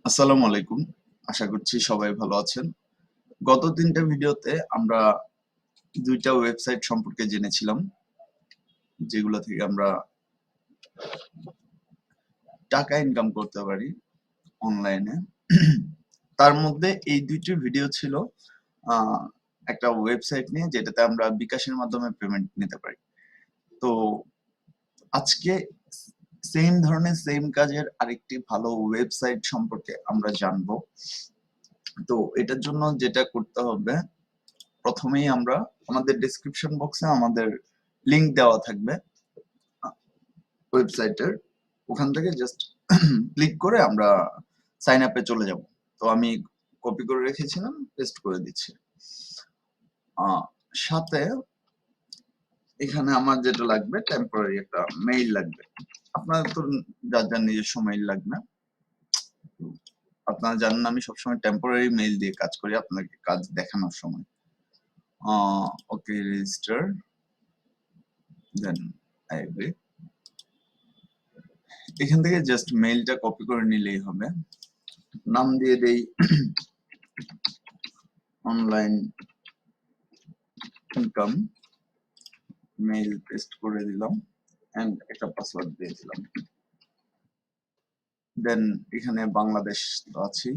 আসসালামু আলাইকুম। আশা করছি সবাই ভালো আছেন। গত ৩ টা ভিডিওতে আমরা ২ টা ওয়েবসাইট সম্পর্কে জেনেছিলাম, যেগুলো থেকে আমরা টাকা ইনকাম করতে পারি অনলাইনে। তার মধ্যে এই ২ টি ভিডিও ছিল আ একটা ওয়েবসাইট নিয়ে, যেটাতে আমরা বিকাশের মাধ্যমে পেমেন্ট নিতে পারি। তো আজকে সেম ধরনের সেম কাজের আরেকটি ভালো ওয়েবসাইট সম্পর্কে আমরা জানবো। তো এটার জন্য যেটা করতে হবে, প্রথমেই আমরা আমাদের ডেসক্রিপশন বক্সে আমাদের লিংক দেওয়া থাকবে ওয়েবসাইটের। ওখান থেকে জাস্ট ক্লিক করে আমরা সাইন আপে চলে যাব। তো আমি কপি করে রেখেছিলাম, পেস্ট করে দিচ্ছি। সাথে এখানে আমার যেটা লাগবে, টেম্পোরারি একটা মেইল লাগবে। আপনাদের তো যার যার নিজস্ব মেইল লাগবে। আপনারা জানেন আমি সবসময় টেম্পোরারি মেইল দিয়ে কাজ করি আপনাদেরকে কাজ দেখানোর সময়। ওকে, রেজিস্টার, দেন আই এগ্রি। এখান থেকে জাস্ট মেইলটা কপি করে নিলেই হবে। নাম দিয়ে দেই অনলাইন ইনকাম, মেইল পেস্ট করে দিলাম এন্ড একটা পাসওয়ার্ড দিয়ে দিলাম। দেন এখানে বাংলাদেশ তো আছে,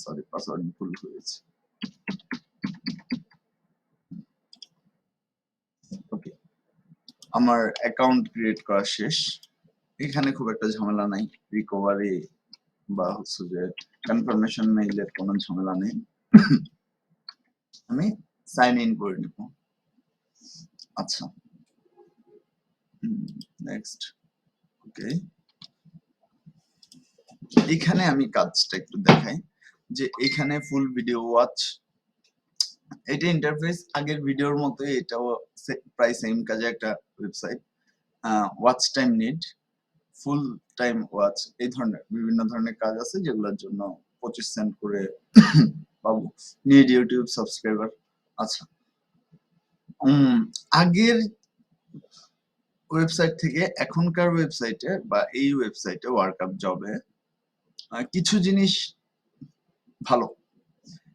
সরি পাসওয়ার্ড ভুল হয়েছে। ওকে, আমার অ্যাকাউন্ট ক্রিয়েট করা শেষ। এখানে খুব একটা ঝামেলা নাই, রিকভারি বা হচ্ছে যে কনফার্মেশন মেইলের কোনো ঝামেলা নেই। আমি সাইন ইন করে নিব। আচ্ছা, নেক্সট। ওকে, এখানে আমি কাজটা একটু দেখাই যে এখানে ফুল ভিডিও ওয়াচ, এটা ইন্টারফেস আগের ভিডিওর মতোই, এটাও প্রায় সেম কাজে একটা website. Watch time need, full time watch, এই ধরনের বিভিন্ন ধরনের কাজ আছে যেগুলোর জন্য 25 সেন্ট করে পাবো। Need YouTube subscriber. আচ্ছা, আগের ওয়েবসাইট থেকে এখনকার ওয়েবসাইটে বা এই ওয়েবসাইটে ওয়ার্কআপ জবে কিছু জিনিস ভালো।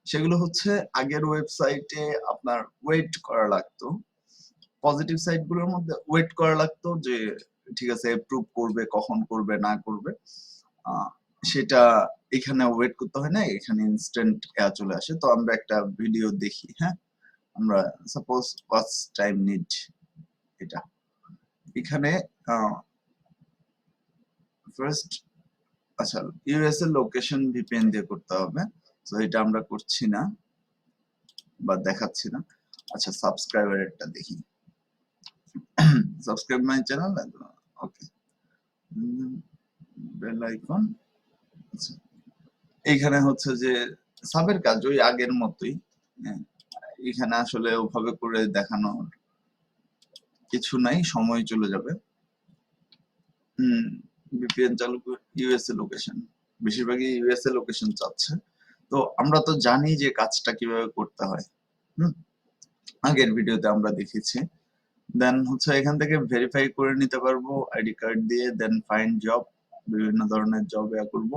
সেগুলো হচ্ছে আগের ওয়েবসাইটে আপনার ওয়েট করা লাগতো, পজিটিভ সাইড গুলোর মধ্যে ওয়েট করা লাগতো যে ঠিক আছে অ্যাপ্রুভ করবে, কখন করবে না করবে সেটা এখানে ওয়েট করতে হয় না, এখানে ইনস্ট্যান্ট চলে আসে। তো আমরা একটা ভিডিও দেখি, হ্যাঁ, আমরা সাপোজ ওয়াচ টাইম নিড, এটা এখানে ফার্স্ট, আচ্ছা ইউএস এর লোকেশন ভিপিএন দিয়ে করতে হবে, তো এটা আমরা করছি না বা দেখাচ্ছি না। আচ্ছা, সাবস্ক্রাইবারেরটা দেখি, subscribe my channel, okay, bell icon. আচ্ছা, এইখানে হচ্ছে যে সাবের কাজ ওই আগের মতোই। এখানে আসলে ওভাবে করে দেখানোর কিছু নাই, সময় চলে যাবে। ভিপিএন চালু করে ইউএসএ লোকেশন, বেশিরভাগই ইউএসএ লোকেশন চাচ্ছে। তো আমরা তো জানি যে কাজটা কিভাবে করতে হয়, আগের ভিডিওতে আমরা দেখেছি। দেন হচ্ছে এখান থেকে ভেরিফাই করে নিতে পারবো আইডি কার্ড দিয়ে। দেন ফাইন্ড জব, বিভিন্ন ধরনের জব করব।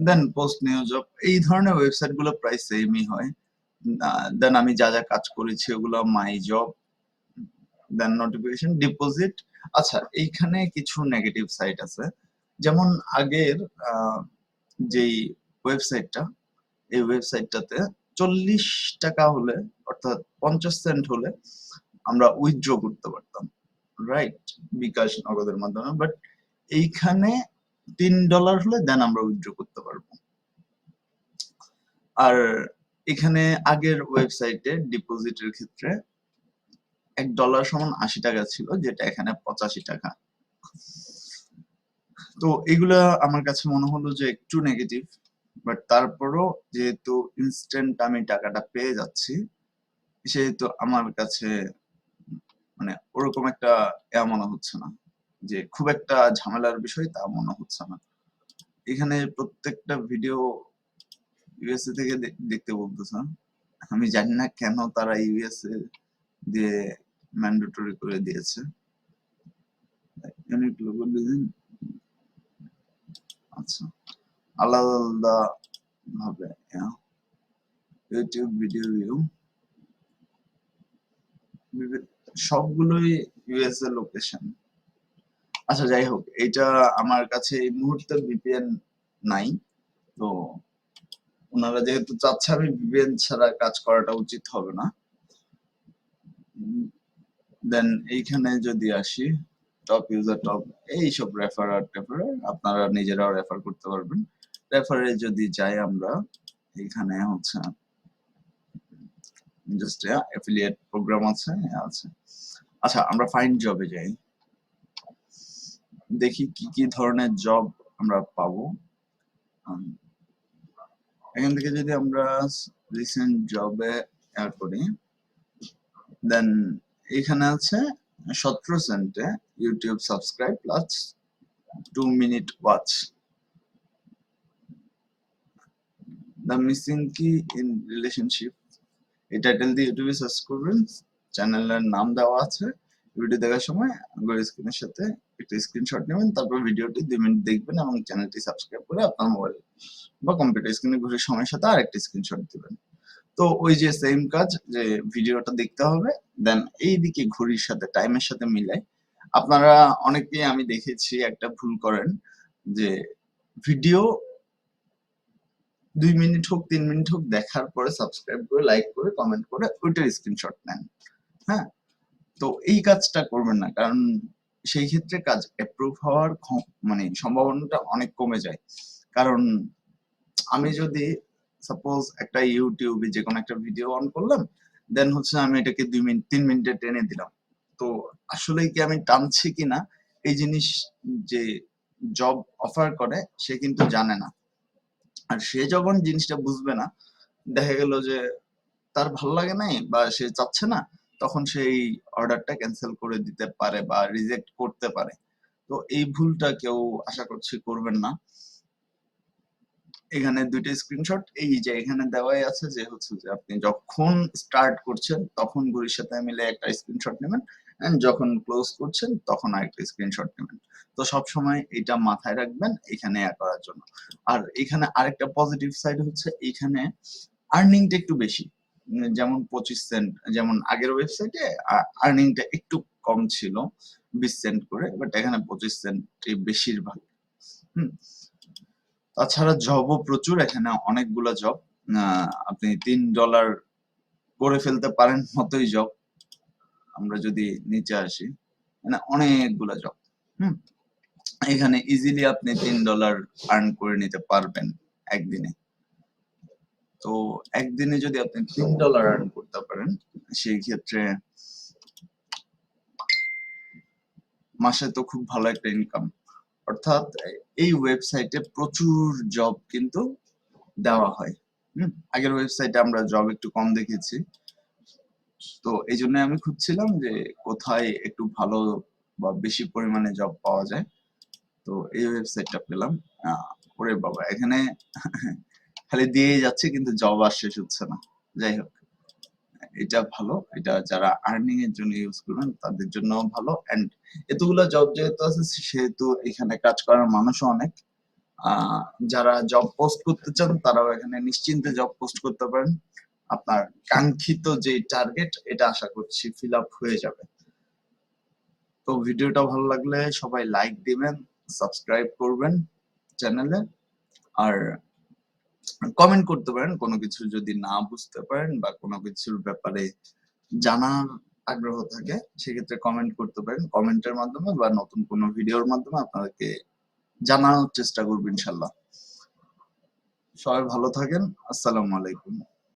দেন পোস্ট নিউ জব, এই ধরনের ওয়েবসাইট গুলো প্রায় সেমই হয়। দেন আমি যা যা কাজ করেছি ওগুলো my job, then notification, deposit. আচ্ছা, এইখানে কিছু নেগেটিভ সাইট আছে, যেমন আগের যেই ওয়েবসাইটটা, এই ওয়েবসাইটটাতে 40 টাকা হলে, অর্থাৎ 50 সেন্ট হলে আমরা উইথড্র করতে পারতাম, রাইট, বিকাশ নগদের মাধ্যমে। বাট এইখানে $3 হলে দেন আমরা উইথড্র করতে পারবো। আর এখানে আগের ওয়েবসাইটে ডিপোজিটের ক্ষেত্রে $1 সমান 80 টাকা ছিল, যেটা এখানে 85 টাকা। তো এগুলা আমার কাছে মনে হলো যে একটু নেগেটিভ, বাট তারপরও যেহেতু ইনস্ট্যান্ট আমি টাকাটা পেয়ে যাচ্ছি, সেহেতু আমার কাছে মানে ওরকম একটা মনে হচ্ছে না যে খুব একটা ঝামেলার বিষয়, তা মনে হচ্ছে না। এখানে প্রত্যেকটা ভিডিও ইউএসএ থেকে দেখতে বলতেছে। আমি জানি না কেন তারা ইউএসএ দিয়ে ম্যান্ডেটরি করে দিয়েছে। ইউনিক লোগো ডিজাইন, আচ্ছা আলাদা আলাদা ভাবে ইউটিউব ভিডিও ভিউ সবগুলোই ইউএসএ লোকেশন। আচ্ছা যাই হোক, এটা আমার কাছে এই মুহূর্তে ভিপিএন নাই, তো ওনারা যেহেতু চাচ্ছে আমি ভিপিএন ছাড়া কাজ করাটা উচিত হবে না, দেন এইখানে যদি আসি টপ ইউজার টপ এইসব রেফারার আপনারা নিজেরাও রেফার করতে পারবেন। রেফারে যদি যাই আমরা এইখানে হচ্ছে জাস্ট অ্যাফিলিয়েট প্রোগ্রাম আছে আছে। আচ্ছা আমরা ফাইন্ড জবে যাই, দেখি কি কি ধরনের জব আমরা পাবো। এখান থেকে যদি আমরা রিসেন্ট জবে অ্যাড করি, দেন এখানে আছে 17 সেন্টে YouTube subscribe plus 2 minute watch. The missing key in relationship, এই টাইটেল দিয়ে ইউটিউবে সার্চ করবেন, চ্যানেলের নাম দেওয়া আছে। ভিডিও দেখার সময় স্ক্রিনের সাথে একটা স্ক্রিনশট নেবেন, তারপর ভিডিওটি 2 মিনিট দেখবেন এবং চ্যানেলটি সাবস্ক্রাইব করে আপনার মোবাইল বা কম্পিউটার স্ক্রিনে ঘড়ির সময়ের সাথে আরেকটা স্ক্রিনশট দিবেন। তো ওই যে সেম কাজ, যে ভিডিওটা দেখতে হবে, দেন এইদিকে ঘড়ির সাথে টাইমের সাথে মিলাই। আপনারা অনেকেই আমি দেখেছি একটা ভুল করেন, যে ভিডিও 2 মিনিট হোক 3 মিনিট হোক দেখার পরে সাবস্ক্রাইব করে লাইক করে কমেন্ট করে ওইটার স্ক্রিনশট নেন। হ্যাঁ, তো এই কাজটা করবেন না, কারণ সেই ক্ষেত্রে কাজ অ্যাপ্রুভ হওয়ার মানে সম্ভাবনাটা অনেক কমে যায়। কারণ আমি যদি সাপোজ একটা ইউটিউবে যে কোনো একটা ভিডিও অন করলাম, দেন হচ্ছে আমি এটাকে 2 মিনিট 3 মিনিটে টেনে দিলাম, তো আসলে কি আমি টানছি কিনা এই জিনিস যে জব অফার করে সে কিন্তু জানে না। আর সে যখন জিনিসটা বুঝবে না, দেখা গেল যে তার ভালো লাগে নাই বা সে চাচ্ছে না, তখন সেই অর্ডারটা ক্যান্সেল করে দিতে পারে বা রিজেক্ট করতে পারে। তো এই ভুলটা কেউ আশা করছি করবেন না। এখানে দুইটা স্ক্রিনশট এই যে এখানে দেওয়াই আছে, যে হচ্ছে যে আপনি যখন স্টার্ট করছেন তখন ঘড়ির সাথে মিলে একটা স্ক্রিনশট নেবেন, এন্ড যখন ক্লোজ করছেন তখন আরেকটা স্ক্রিনশট নেবেন। তো সব সময় এটা মাথায় রাখবেন এখানে করার জন্য। আর এখানে আরেকটা পজিটিভ সাইড হচ্ছে, এখানে আর্নিংটা একটু বেশি, যেমন 25 সেন্ট, যেমন আগের ওয়েবসাইটে আর্নিংটা একটু কম ছিল 20 সেন্ট করে, বাট এখানে 25 সেন্ট বেশিরভাগ। হুম, তাছাড়া জবও প্রচুর, এখানে অনেকগুলা জব, আপনি $3 করে ফেলতে পারেন মতোই জব। আমরা যদি নিচে আসি, মানে অনেকগুলা জব। হুম, এখানে ইজিলি আপনি $3 আর্ন করে নিতে পারবেন একদিনে। তো একদিনে যদি আপনি $3 আর্ন করতে পারেন, সেই ক্ষেত্রে মাসে তো খুব ভালো একটা ইনকাম। অর্থাৎ এই ওয়েবসাইটে প্রচুর জব কিন্তু দেওয়া হয়। আগের ওয়েবসাইটে আমরা জব একটু কম দেখেছি, তো এই জন্য আমি খুঁজছিলাম যে কোথায় একটু ভালো বা বেশি পরিমাণে জব পাওয়া যায়। তো এই ওয়েবসাইটটা পেলাম। ওরে বাবা, এখানে খালি দিয়েই যাচ্ছে কিন্তু জব আর শেষ হচ্ছে না। যাই হোক, এটা ভালো, এটা যারা আর্নিং এর জন্য ইউজ করবেন তাদের জন্য ভালো। এন্ড এতগুলো জব যেহেতু আছে সেহেতু এখানে কাজ করার মানুষও অনেক। যারা জব পোস্ট করতে চান তারাও এখানে নিশ্চিন্তে জব পোস্ট করতে পারেন। আপনার কাঙ্ক্ষিত যে টার্গেট এটা আশা করছি ফিল আপ হয়ে যাবে। তো ভিডিওটা ভালো লাগলে সবাই লাইক দিবেন, সাবস্ক্রাইব করবেন চ্যানেলে, আর কমেন্ট করতে পারেন কোনো কিছু যদি না বুঝতে পারেন বা কোনো কিছুর ব্যাপারে জানার আগ্রহ থাকে, সেক্ষেত্রে কমেন্ট করতে পারেন কমেন্টের মাধ্যমে বা নতুন কোনো ভিডিওর মাধ্যমে আপনাদেরকে জানানোর চেষ্টা করবো ইনশাল্লাহ। সবাই ভালো থাকেন, আসসালামু আলাইকুম।